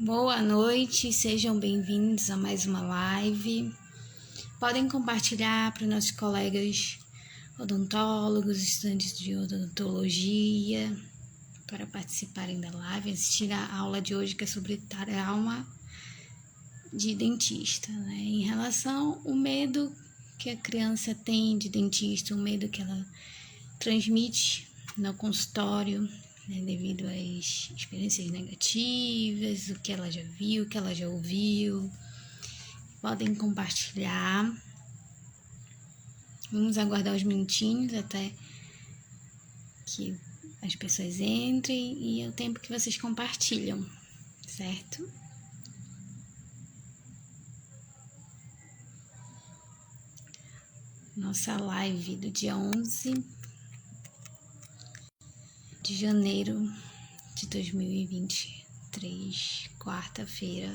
Boa noite, sejam bem-vindos a mais uma live. Podem compartilhar para nossos colegas odontólogos, estudantes de odontologia, para participarem da live, assistir a aula de hoje que é sobre trauma de dentista, né? Em relação ao medo que a criança tem de dentista, o medo que ela transmite no consultório, né, devido às experiências negativas, o que ela já viu, o que ela já ouviu. Podem compartilhar. Vamos aguardar uns minutinhos até que as pessoas entrem e é o tempo que vocês compartilham, certo? Nossa live do dia 11 de janeiro de 2023, quarta-feira,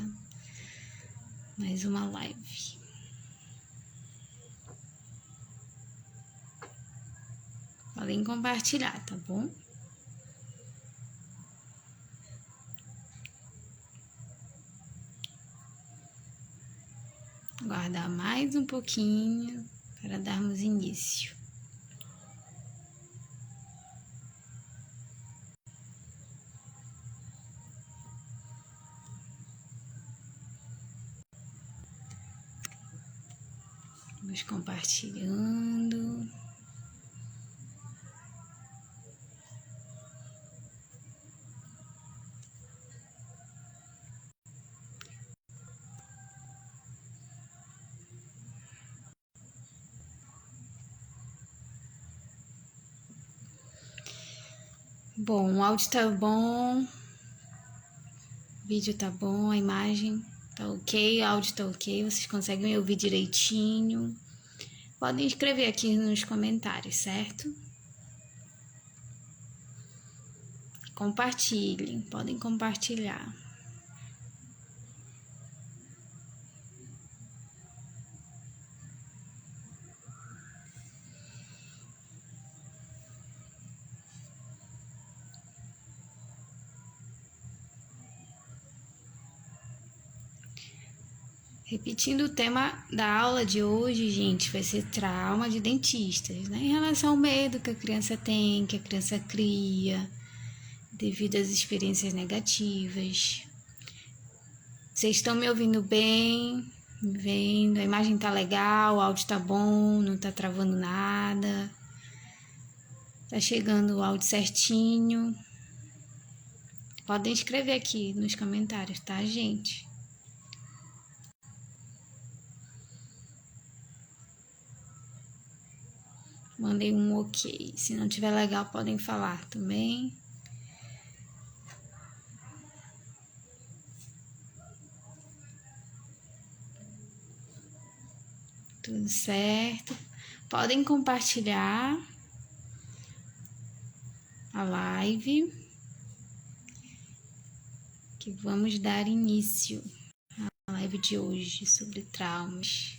mais uma live. Podem compartilhar, tá bom? Guardar mais um pouquinho para darmos início. Vamos compartilhando. Bom, o áudio tá bom, o vídeo tá bom, a imagem tá ok, o áudio tá ok, vocês conseguem ouvir direitinho. Podem escrever aqui nos comentários, certo? Compartilhem, podem compartilhar. Repetindo o tema da aula de hoje, gente, vai ser trauma de dentistas, né? Em relação ao medo que a criança tem, que a criança cria, devido às experiências negativas. Vocês estão me ouvindo bem? Me vendo? A imagem tá legal, o áudio tá bom, não tá travando nada. Tá chegando o áudio certinho. Podem escrever aqui nos comentários, tá, gente? Mandei um ok. Se não tiver legal, podem falar também. Tudo certo. Podem compartilhar a live, que vamos dar início à live de hoje sobre traumas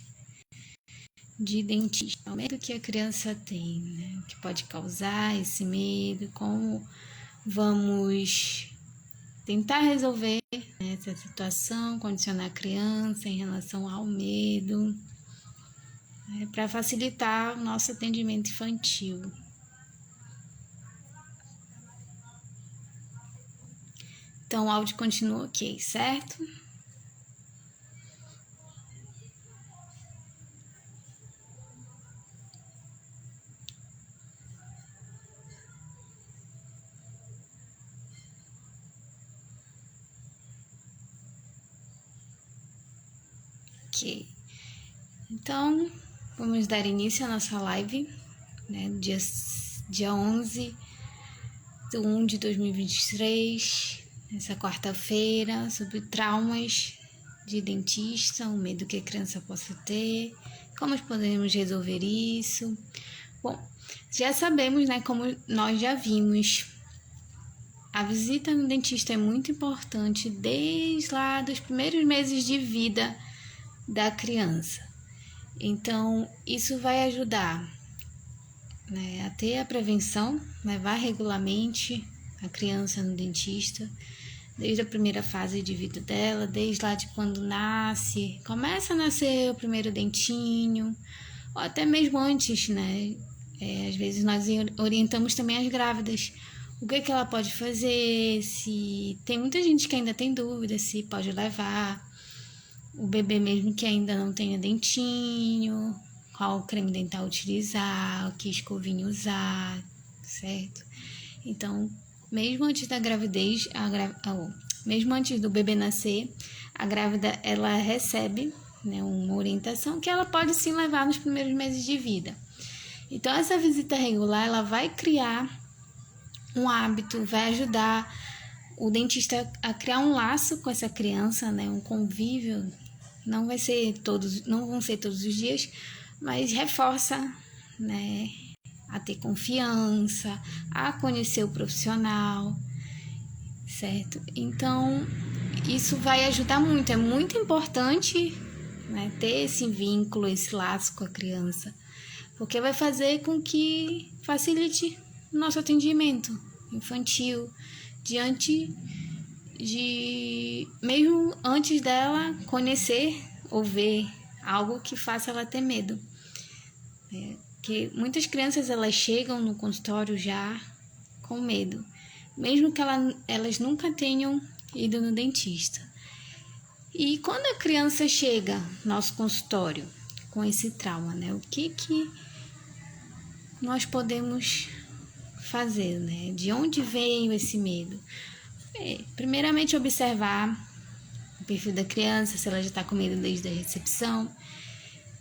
de dentista. O medo que a criança tem, né? O que pode causar esse medo, como vamos tentar resolver, né, essa situação, condicionar a criança em relação ao medo, né, para facilitar o nosso atendimento infantil. Então, o áudio continua ok, certo? Ok. Então, vamos dar início à nossa live, né, dia 11 de 1 de 2023, essa quarta-feira, sobre traumas de dentista, o medo que a criança possa ter, como podemos resolver isso. Bom, já sabemos, né, como nós já vimos, a visita no dentista é muito importante desde lá dos primeiros meses de vida da criança. Então, isso vai ajudar, né, a ter a prevenção, levar regularmente a criança no dentista, desde a primeira fase de vida dela, desde lá de quando nasce, começa a nascer o primeiro dentinho, ou até mesmo antes, né? Às vezes nós orientamos também as grávidas, o que ela pode fazer, se tem muita gente que ainda tem dúvida, se pode levar o bebê mesmo que ainda não tenha dentinho, qual creme dental utilizar, que escovinha usar, certo? Então, mesmo antes da gravidez, mesmo antes do bebê nascer, a grávida ela recebe, né, uma orientação que ela pode sim levar nos primeiros meses de vida. Então, essa visita regular ela vai criar um hábito, vai ajudar o dentista a criar um laço com essa criança, né, um convívio. Não vão ser todos os dias, mas reforça, né, a ter confiança, a conhecer o profissional, certo? Então, isso vai ajudar muito. É muito importante, né, ter esse vínculo, esse laço com a criança, porque vai fazer com que facilite o nosso atendimento infantil, diante de, mesmo antes dela conhecer ou ver algo que faça ela ter medo. Que muitas crianças elas chegam no consultório já com medo, mesmo que elas nunca tenham ido no dentista. E quando a criança chega no nosso consultório com esse trauma, né, o que nós podemos fazer, né? De onde veio esse medo? Primeiramente, observar o perfil da criança, se ela já está com medo desde a recepção,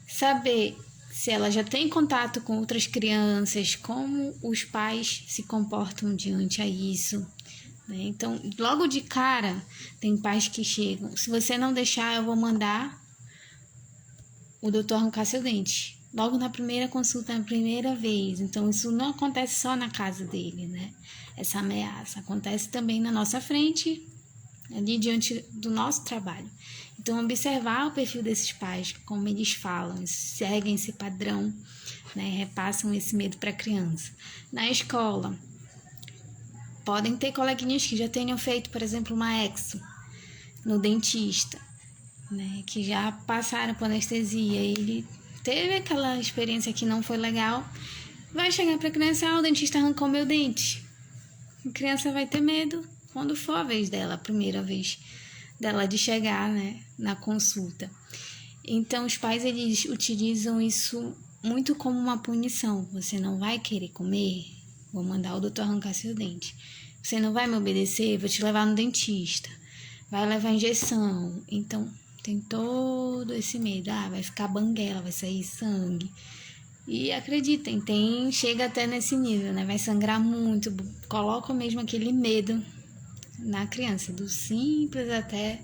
saber se ela já tem contato com outras crianças, como os pais se comportam diante a isso, né? Então, logo de cara, tem pais que chegam, se você não deixar, eu vou mandar o doutor arrancar seu dente. Logo na primeira consulta, na primeira vez. Então, isso não acontece só na casa dele, né? Essa ameaça acontece também na nossa frente, ali diante do nosso trabalho. Então, observar o perfil desses pais, como eles falam, seguem esse padrão, né? Repassam esse medo para a criança. Na escola, podem ter coleguinhas que já tenham feito, por exemplo, uma exo no dentista, né? Que já passaram por anestesia, ele teve aquela experiência que não foi legal, vai chegar para a criança, o dentista arrancou meu dente. A criança vai ter medo quando for a vez dela, a primeira vez dela de chegar, né, na consulta. Então, os pais, eles utilizam isso muito como uma punição. Você não vai querer comer? Vou mandar o doutor arrancar seu dente. Você não vai me obedecer? Vou te levar no dentista. Vai levar injeção. Então, tem todo esse medo, vai ficar banguela, vai sair sangue. E acreditem, chega até nesse nível, né? Vai sangrar muito, coloca mesmo aquele medo na criança, do simples até,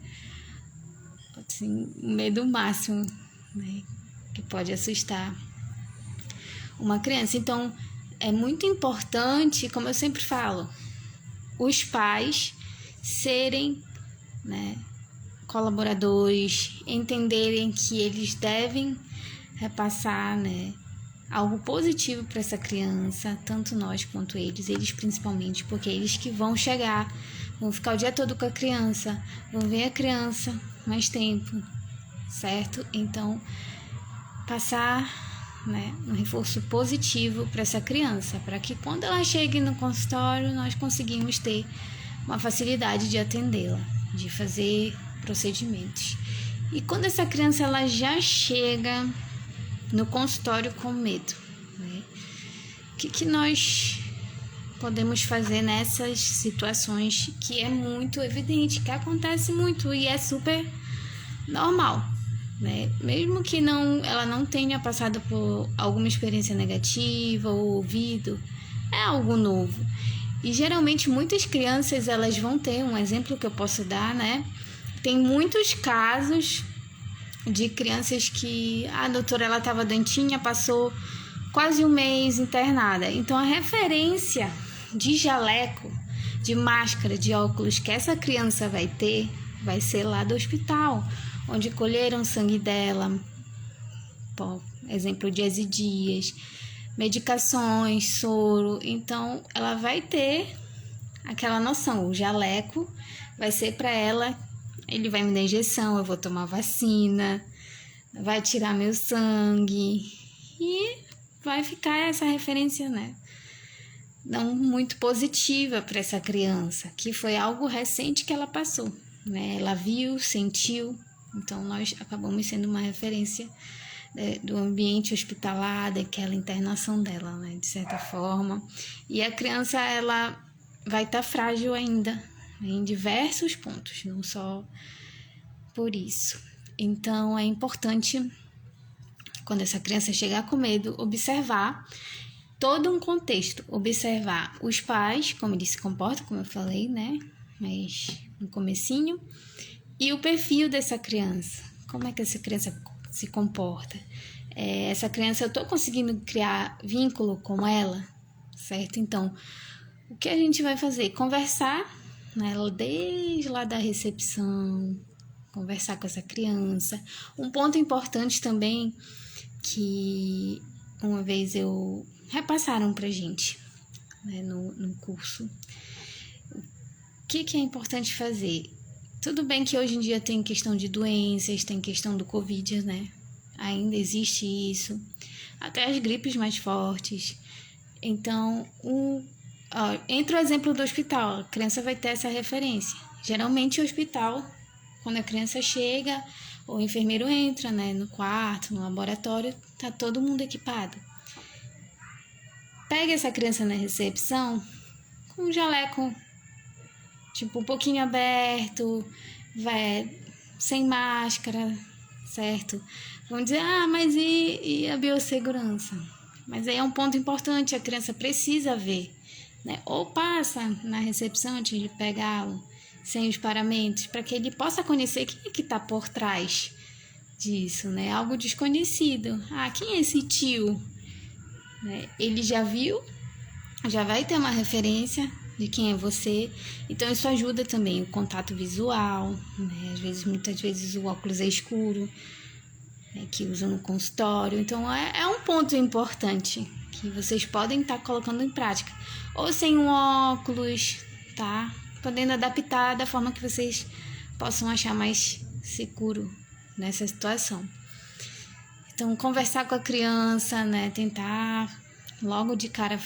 assim, medo máximo, né? Que pode assustar uma criança. Então, é muito importante, como eu sempre falo, os pais serem, né, colaboradores, entenderem que eles devem repassar, né, algo positivo para essa criança, tanto nós quanto eles principalmente, porque eles que vão chegar, vão ficar o dia todo com a criança, vão ver a criança mais tempo, certo? Então, passar, né, um reforço positivo para essa criança, para que quando ela chegue no consultório, nós conseguimos ter uma facilidade de atendê-la, de fazer procedimentos. E quando essa criança ela já chega no consultório com medo, né? O que nós podemos fazer nessas situações que é muito evidente, que acontece muito e é super normal, né? Mesmo que ela não tenha passado por alguma experiência negativa ou ouvido, é algo novo. E geralmente muitas crianças elas vão ter, um exemplo que eu posso dar, né? Tem muitos casos de crianças que a doutora ela estava doentinha, passou quase um mês internada. Então a referência de jaleco, de máscara, de óculos que essa criança vai ter, vai ser lá do hospital, onde colheram sangue dela, por exemplo, dias e dias, medicações, soro. Então ela vai ter aquela noção, o jaleco vai ser para ela, ele vai me dar injeção, eu vou tomar vacina, vai tirar meu sangue e vai ficar essa referência, né? Não muito positiva para essa criança, que foi algo recente que ela passou, né? Ela viu, sentiu, então nós acabamos sendo uma referência do ambiente hospitalar, daquela internação dela, né? De certa forma. E a criança, ela vai estar frágil ainda, em diversos pontos, não só por isso. Então, é importante, quando essa criança chegar com medo, observar todo um contexto, observar os pais, como eles se comportam, como eu falei, né? Mas no comecinho, e o perfil dessa criança, como é que essa criança se comporta. Essa criança, eu estou conseguindo criar vínculo com ela, certo? Então, o que a gente vai fazer? Conversar, né, desde lá da recepção, conversar com essa criança. Um ponto importante também, que uma vez repassaram pra gente, né, no curso. O que é importante fazer? Tudo bem que hoje em dia tem questão de doenças, tem questão do Covid, né? Ainda existe isso. Até as gripes mais fortes. Então, entra o exemplo do hospital. A criança vai ter essa referência. Geralmente, o hospital, quando a criança chega, o enfermeiro entra, né, no quarto, no laboratório, tá todo mundo equipado. Pega essa criança na recepção com um jaleco, tipo, um pouquinho aberto, sem máscara, certo? Vão dizer, mas e a biossegurança? Mas aí é um ponto importante, a criança precisa ver, né? Ou passa na recepção antes de pegá-lo, sem os paramentos, para que ele possa conhecer quem é que está por trás disso, né? Algo desconhecido. Quem é esse tio? Ele já viu, já vai ter uma referência de quem é você, então isso ajuda também o contato visual, né? Muitas vezes o óculos é escuro, né, que usam no consultório, então é um ponto importante que vocês podem estar colocando em prática, ou sem um óculos, tá? Podendo adaptar da forma que vocês possam achar mais seguro nessa situação. Então, conversar com a criança, né, tentar logo de cara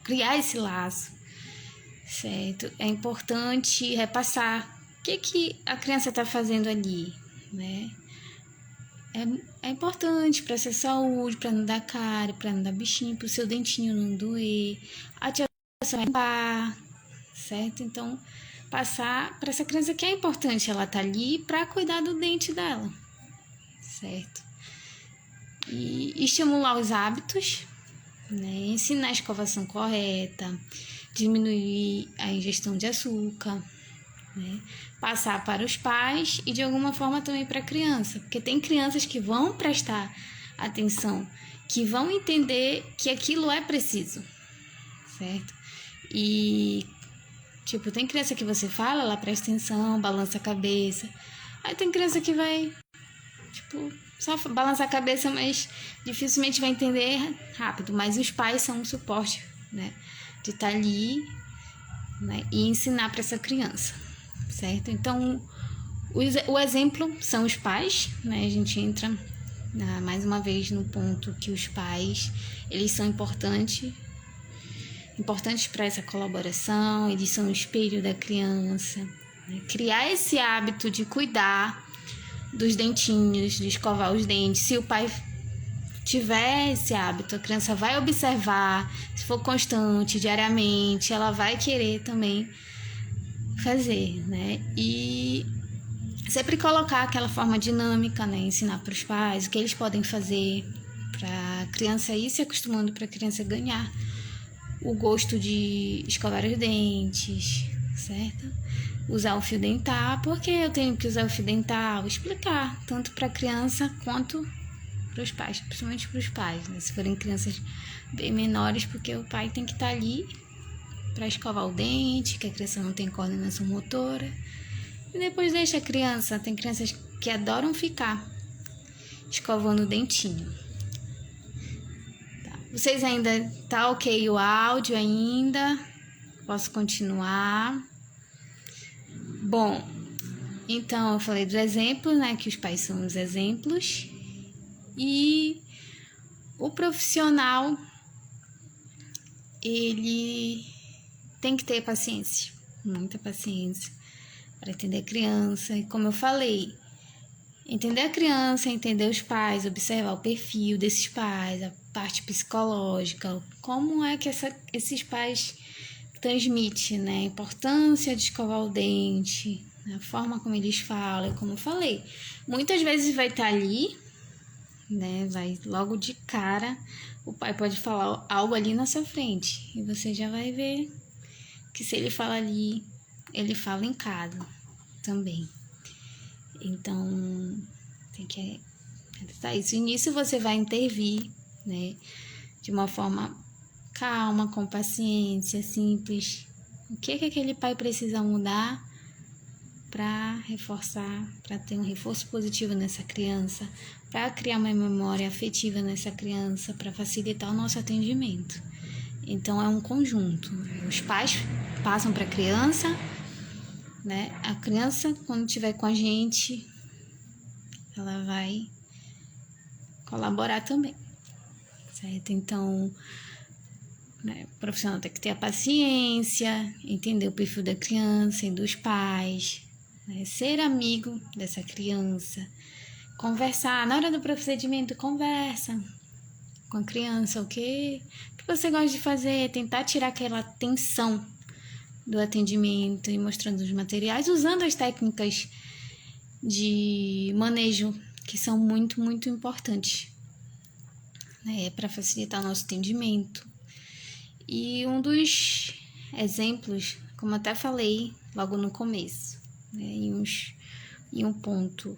criar esse laço, certo? É importante repassar o que a criança está fazendo ali, né? É importante para essa saúde, para não dar cárie, para não dar bichinho, para o seu dentinho não doer, a tia vai limpar, certo? Então, passar para essa criança que é importante, ela tá ali para cuidar do dente dela, certo? E estimular os hábitos, né? Ensinar a escovação correta, diminuir a ingestão de açúcar, né? Passar para os pais e de alguma forma também para a criança, porque tem crianças que vão prestar atenção, que vão entender que aquilo é preciso, certo? E tipo, tem criança que você fala, ela presta atenção, balança a cabeça. Aí tem criança que vai, tipo, só balançar a cabeça, mas dificilmente vai entender rápido. Mas os pais são um suporte, né? De estar ali, né? E ensinar para essa criança, certo? Então, o exemplo são os pais, né? A gente entra mais uma vez no ponto que os pais, eles são importantes para essa colaboração, eles são o espelho da criança, né? Criar esse hábito de cuidar dos dentinhos, de escovar os dentes. Se o pai tiver esse hábito, a criança vai observar, se for constante, diariamente, ela vai querer também fazer, né? E sempre colocar aquela forma dinâmica, né? Ensinar para os pais o que eles podem fazer para a criança ir se acostumando, para a criança ganhar o gosto de escovar os dentes, certo? Usar o fio dental, porque eu tenho que usar o fio dental, explicar tanto para a criança quanto para os pais, principalmente para os pais, né? Se forem crianças bem menores, porque o pai tem que estar ali para escovar o dente, que a criança não tem coordenação motora, e depois deixa a criança. Tem crianças que adoram ficar escovando o dentinho. Vocês ainda tá ok o áudio ainda? Posso continuar? Bom, então eu falei dos exemplos, né? Que os pais são os exemplos. E o profissional, ele tem que ter paciência, muita paciência, para entender a criança. E como eu falei, entender a criança, entender os pais, observar o perfil desses pais, a parte psicológica, como é que esses pais transmitem, né? A importância de escovar o dente, a forma como eles falam, como eu falei. Muitas vezes vai estar ali, né? Vai logo de cara, o pai pode falar algo ali na sua frente e você já vai ver que se ele fala ali, ele fala em casa também. Então, tem que atentar isso. E nisso você vai intervir, né? De uma forma calma, com paciência, simples. O que aquele pai precisa mudar para reforçar, para ter um reforço positivo nessa criança, para criar uma memória afetiva nessa criança, para facilitar o nosso atendimento. Então, é um conjunto. Os pais passam para a criança, né? A criança, quando estiver com a gente, ela vai colaborar também, certo? Então, né, o profissional tem que ter a paciência, entender o perfil da criança e dos pais, né? Ser amigo dessa criança, conversar. Na hora do procedimento, conversa com a criança, o que você gosta de fazer, tentar tirar aquela tensão do atendimento e mostrando os materiais, usando as técnicas de manejo que são muito, muito importantes, né, para facilitar o nosso atendimento. E um dos exemplos, como até falei logo no começo, né, em um ponto,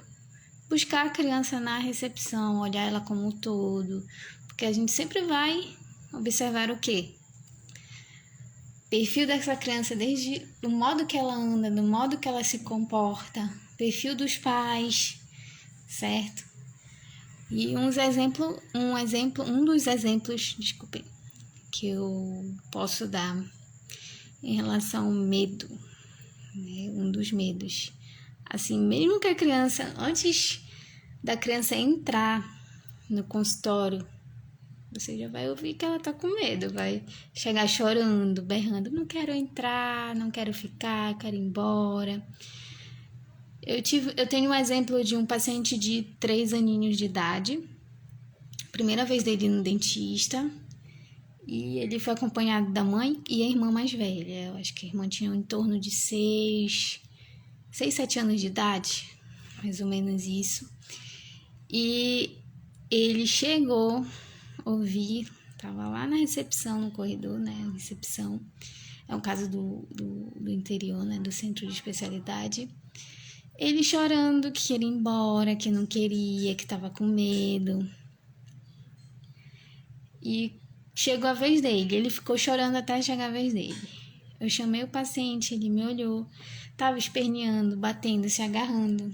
buscar a criança na recepção, olhar ela como um todo, porque a gente sempre vai observar o quê? Perfil dessa criança, desde o modo que ela anda, do modo que ela se comporta, perfil dos pais, certo? E um dos exemplos, desculpem, que eu posso dar em relação ao medo, né? Um dos medos. Assim, mesmo que a criança, antes da criança entrar no consultório, você já vai ouvir que ela tá com medo, vai chegar chorando, berrando, não quero entrar, não quero ficar, quero ir embora. Eu tenho um exemplo de um paciente de 3 aninhos de idade, primeira vez dele no dentista, e ele foi acompanhado da mãe e a irmã mais velha. Eu acho que a irmã tinha em torno de 6, 7 anos de idade, mais ou menos isso. E ele chegou, ouvi, estava lá na recepção, no corredor, né? Recepção, é um caso do interior, né? Do centro de especialidade. Ele chorando que queria ir embora, que não queria, que estava com medo. E chegou a vez dele, ele ficou chorando até chegar a vez dele. Eu chamei o paciente, ele me olhou, estava esperneando, batendo, se agarrando.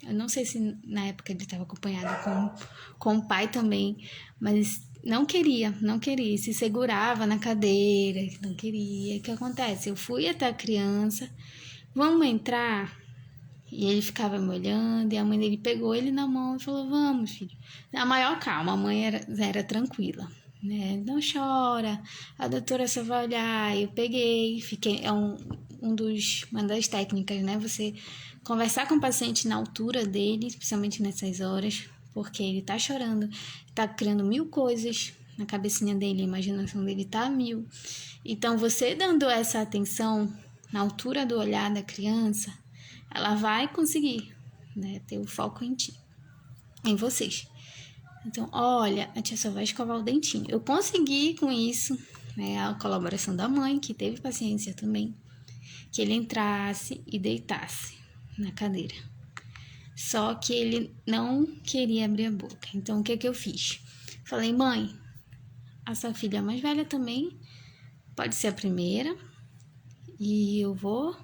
Eu não sei se na época ele estava acompanhado com o pai também, mas não queria, se segurava na cadeira, não queria. O que acontece? Eu fui até a criança, vamos entrar? E ele ficava me olhando, e a mãe dele pegou ele na mão e falou, vamos, filho. Na maior calma, a mãe era tranquila, né? Não chora, a doutora só vai olhar. Eu peguei, fiquei, uma das técnicas, né? Você conversar com o paciente na altura dele, especialmente nessas horas, porque ele tá chorando, tá criando 1000 coisas na cabecinha dele, a imaginação dele tá a 1000. Então, você dando essa atenção na altura do olhar da criança, ela vai conseguir, né, ter o foco em ti, em vocês. Então, olha, a tia só vai escovar o dentinho. Eu consegui com isso, né, a colaboração da mãe, que teve paciência também, que ele entrasse e deitasse na cadeira. Só que ele não queria abrir a boca. Então, o que eu fiz? Falei, mãe, a sua filha mais velha também pode ser a primeira, e eu vou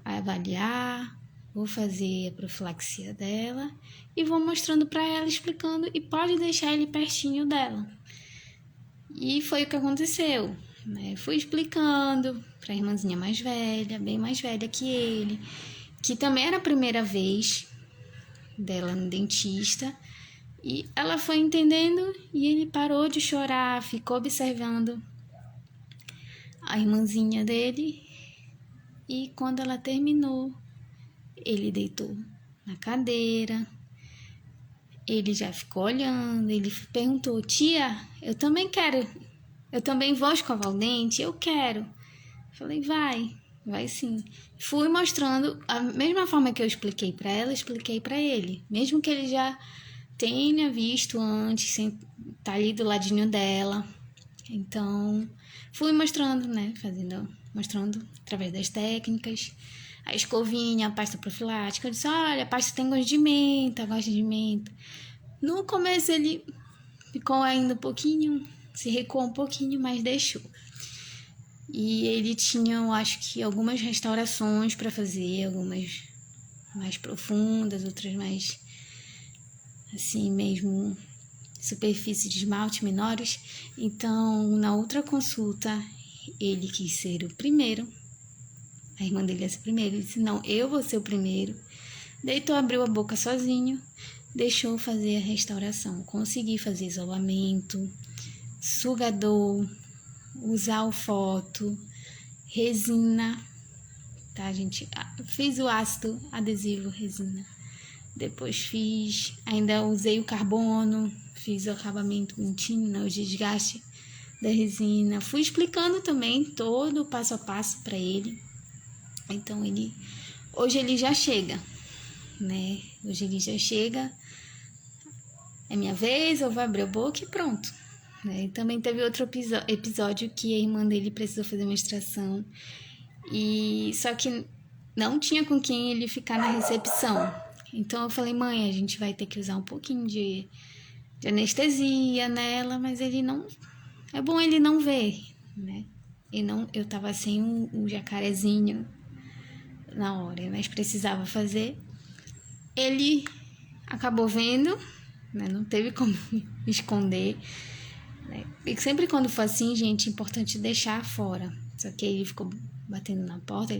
avaliar, vou fazer a profilaxia dela e vou mostrando para ela, explicando, e pode deixar ele pertinho dela. E foi o que aconteceu. né? Fui explicando para a irmãzinha mais velha, bem mais velha que ele, que também era a primeira vez dela no dentista. E ela foi entendendo e ele parou de chorar, ficou observando a irmãzinha dele. E quando ela terminou, ele deitou na cadeira. Ele já ficou olhando, ele perguntou: tia, eu também quero, eu também vou escovar o dente? Eu quero. Falei: vai sim. Fui mostrando, a mesma forma que eu expliquei para ela, expliquei para ele. Mesmo que ele já tenha visto antes, tá ali do ladinho dela. Então, fui mostrando, né, mostrando através das técnicas. A escovinha, a pasta profilática. Eu disse: olha, a pasta tem gosto de menta, gosta de menta. No começo ele ficou ainda um pouquinho, se recuou um pouquinho, mas deixou. E ele tinha, eu acho que, algumas restaurações para fazer, algumas mais profundas, outras mais, assim, mesmo superfície de esmalte menores. Então, na outra consulta, ele quis ser o primeiro. A irmã dele ia ser o primeiro. Ele disse: não, eu vou ser o primeiro. Deitou, abriu a boca sozinho, deixou fazer a restauração. Consegui fazer isolamento, sugador, usar o foto, resina, tá, gente? Fiz o ácido adesivo resina. Depois ainda usei o carbono, fiz o acabamento bonitinho, né, o desgaste da resina. Fui explicando também todo o passo a passo para ele. Então, hoje ele já chega, né? Hoje ele já chega, é minha vez, eu vou abrir a boca e pronto. Né? E também teve outro episódio que a irmã dele precisou fazer uma extração. Só que não tinha com quem ele ficar na recepção. Então eu falei: mãe, a gente vai ter que usar um pouquinho de anestesia nela, mas ele não... É bom ele não ver, né? Eu tava sem um jacarezinho na hora, mas precisava fazer. Ele acabou vendo, né? Não teve como esconder, né? E sempre quando for assim, gente, é importante deixar fora. Só que ele ficou batendo na porta,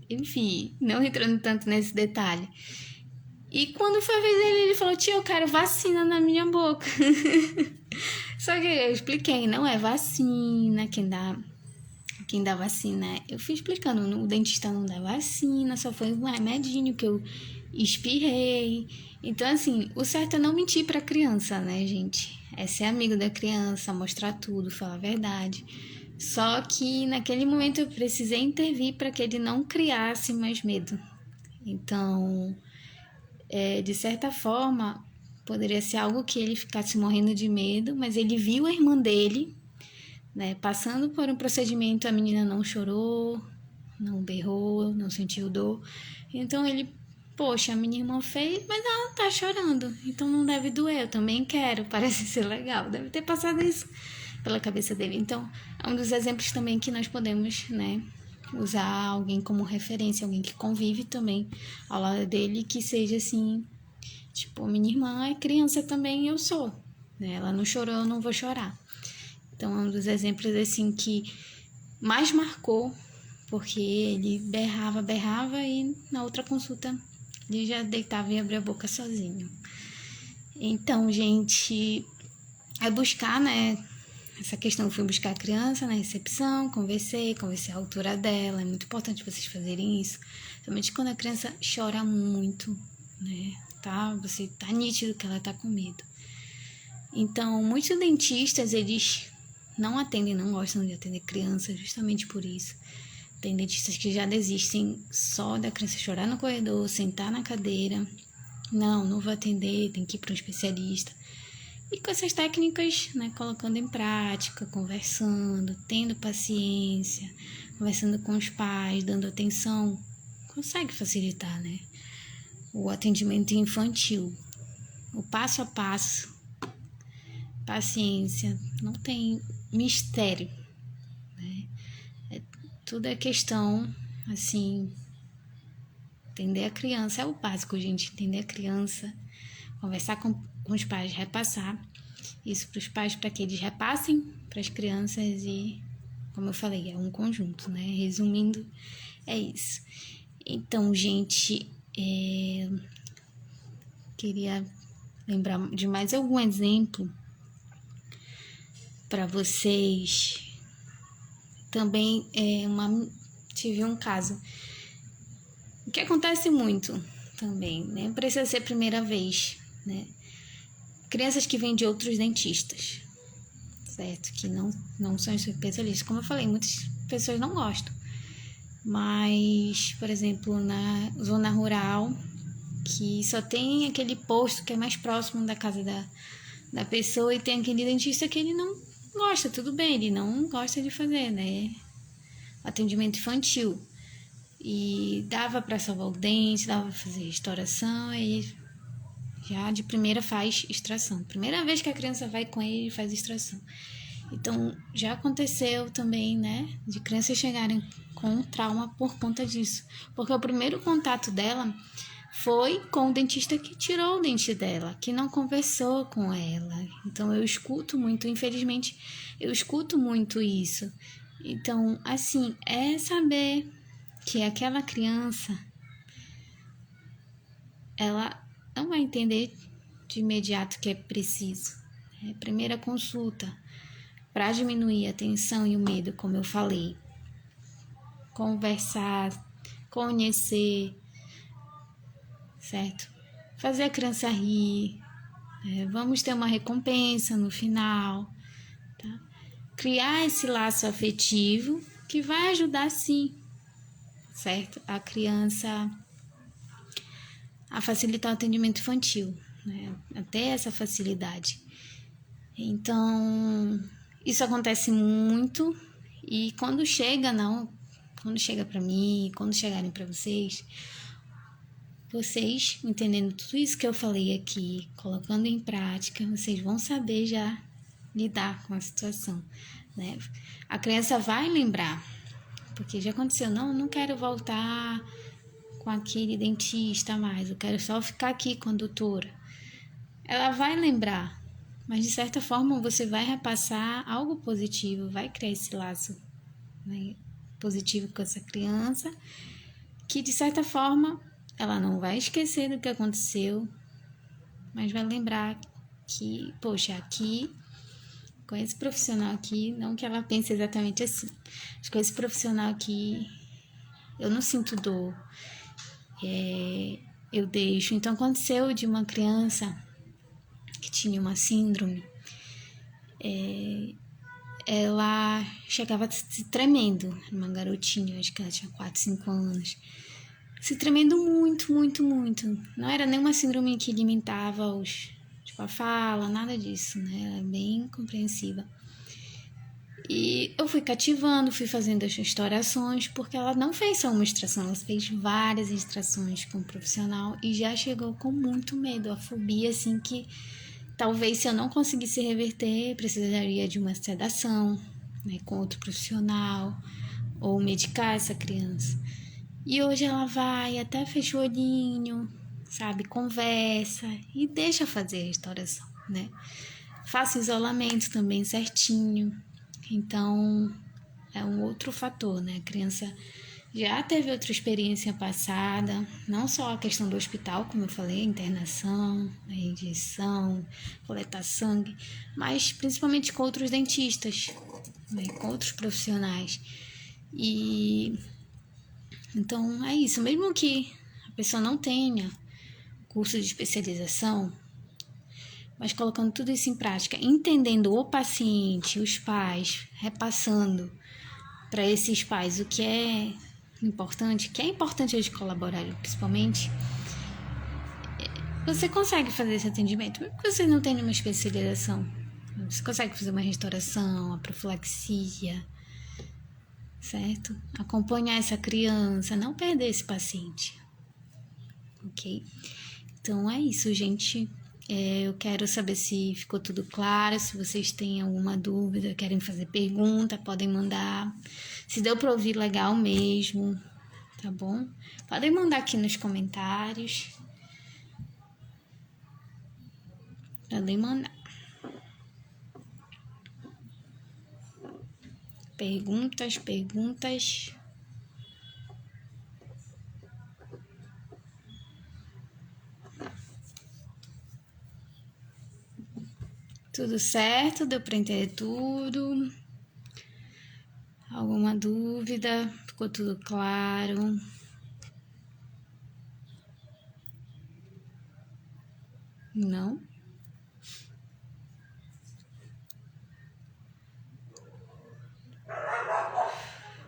enfim, não entrando tanto nesse detalhe. E quando foi a vez dele, ele falou: tia, eu quero vacina na minha boca. Só que eu expliquei: não é vacina, quem dá vacina, eu fui explicando, o dentista não dá vacina, só foi um remedinho que eu espirrei. Então, assim, o certo é não mentir pra criança, né, gente? É ser amigo da criança, mostrar tudo, falar a verdade. Só que naquele momento eu precisei intervir para que ele não criasse mais medo. Então, de certa forma, poderia ser algo que ele ficasse morrendo de medo, mas ele viu a irmã dele, né, passando por um procedimento. A menina não chorou, não berrou, não sentiu dor. Então ele: poxa, a minha irmã fez, mas ela não tá chorando, então não deve doer, eu também quero, parece ser legal. Deve ter passado isso pela cabeça dele. Então, é um dos exemplos também que nós podemos, né, usar alguém como referência, alguém que convive também ao lado dele, que seja assim, tipo, minha irmã é criança também, eu sou, né? Ela não chorou, eu não vou chorar. Então, é um dos exemplos, assim, que mais marcou, porque ele berrava e na outra consulta ele já deitava e abria a boca sozinho. Então, gente, é buscar, né, essa questão. Eu fui buscar a criança na recepção, conversei a altura dela. É muito importante vocês fazerem isso, somente quando a criança chora muito, né, você tá nítido que ela tá com medo. Então, muitos dentistas, eles não gostam de atender criança justamente por isso. Tem dentistas que já desistem só da criança chorar no corredor, sentar na cadeira. Não vou atender, tem que ir para um especialista. E com essas técnicas, né, colocando em prática, conversando, tendo paciência, conversando com os pais, dando atenção, consegue facilitar, né, o atendimento infantil. O passo a passo, paciência, não tem mistério, né? Tudo é questão, assim, entender a criança é o básico, gente. Entender a criança, conversar com os pais, repassar isso para os pais, para que eles repassem para as crianças e como eu falei, é um conjunto, né? Resumindo, é isso. Então, gente, queria lembrar de mais algum exemplo para vocês. Também tive um caso que acontece muito também, né? Precisa ser a primeira vez, né? Crianças que vêm de outros dentistas, certo? Que não são especialistas. Como eu falei, muitas pessoas não gostam. Mas, por exemplo, na zona rural, que só tem aquele posto que é mais próximo da casa da pessoa e tem aquele dentista que ele não gosta, tudo bem, ele não gosta de fazer, né? Atendimento infantil. E dava para salvar o dente, dava para fazer restauração e já de primeira faz extração. Primeira vez que a criança vai com ele, faz extração. Então, já aconteceu também, né, de crianças chegarem com trauma por conta disso. Porque o primeiro contato dela foi com o dentista que tirou o dente dela, que não conversou com ela. Então, eu escuto muito, infelizmente, eu escuto muito isso. Então, assim, é saber que aquela criança, ela não vai entender de imediato que é preciso. Primeira consulta, para diminuir a tensão e o medo, como eu falei. Conversar, conhecer, certo? Fazer a criança rir, vamos ter uma recompensa no final, tá? Criar esse laço afetivo que vai ajudar sim, certo? A criança a facilitar o atendimento infantil, né? Até essa facilidade. Então, isso acontece muito e quando chega para mim, quando chegarem para vocês entendendo tudo isso que eu falei aqui, colocando em prática, vocês vão saber já lidar com a situação, né? A criança vai lembrar, porque já aconteceu, não quero voltar com aquele dentista mais, eu quero só ficar aqui com a doutora. Ela vai lembrar, mas de certa forma você vai repassar algo positivo, vai criar esse laço, né, positivo com essa criança, que de certa forma ela não vai esquecer do que aconteceu, mas vai lembrar que, poxa, aqui, com esse profissional aqui, não que ela pense exatamente assim, mas com esse profissional aqui, eu não sinto dor, eu deixo. Então, aconteceu de uma criança que tinha uma síndrome, ela chegava se tremendo, uma garotinha, acho que ela tinha 4, 5 anos, se tremendo muito, muito, muito. Não era nenhuma síndrome que limitava a fala, nada disso, né? Ela é bem compreensiva. E eu fui cativando, fui fazendo as extrações, porque ela não fez só uma extração, ela fez várias extrações com o profissional e já chegou com muito medo, a fobia, assim, que talvez se eu não conseguisse reverter, precisaria de uma sedação, né, com outro profissional, ou medicar essa criança. E hoje ela vai, até fecha o olhinho, sabe, conversa e deixa fazer a restauração, né? Faça isolamento também certinho. Então, é um outro fator, né? A criança já teve outra experiência passada, não só a questão do hospital, como eu falei, internação, injeção, coletar sangue, mas principalmente com outros dentistas, né? Com outros profissionais. E então é isso, mesmo que a pessoa não tenha curso de especialização, mas colocando tudo isso em prática, entendendo o paciente, os pais, repassando para esses pais o que é importante eles colaborarem, principalmente, você consegue fazer esse atendimento, mesmo que você não tenha uma especialização. Você consegue fazer uma restauração, uma profilaxia, certo? Acompanhar essa criança, não perder esse paciente, ok? Então é isso, gente. Eu quero saber se ficou tudo claro, se vocês têm alguma dúvida, querem fazer pergunta, podem mandar. Se deu para ouvir, legal mesmo, tá bom? Podem mandar aqui nos comentários. Podem mandar. Perguntas. Tudo certo? Deu para entender tudo? Alguma dúvida? Ficou tudo claro? Não?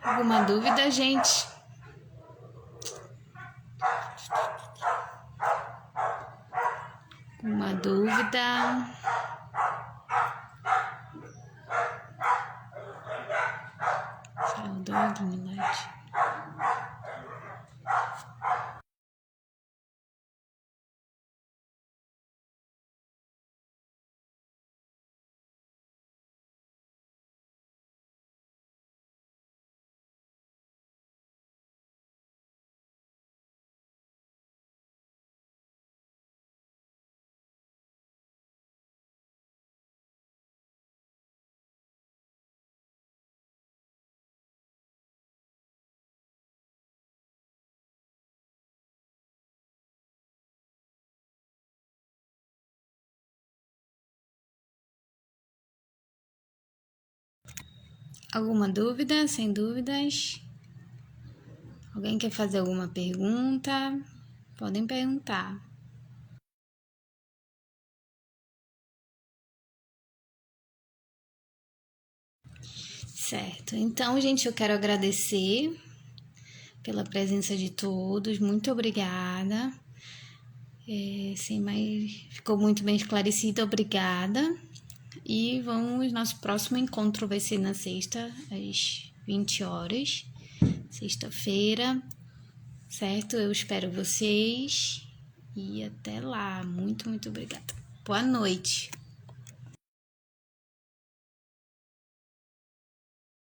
Alguma dúvida, gente? Alguma dúvida? Saudade, Milagre. Alguma dúvida? Sem dúvidas? Alguém quer fazer alguma pergunta? Podem perguntar. Certo. Então, gente, eu quero agradecer pela presença de todos. Muito obrigada. Ficou muito bem esclarecido. Obrigada. E nosso próximo encontro vai ser na sexta, às 20 horas. Sexta-feira, certo? Eu espero vocês e até lá. Muito, muito obrigada. Boa noite.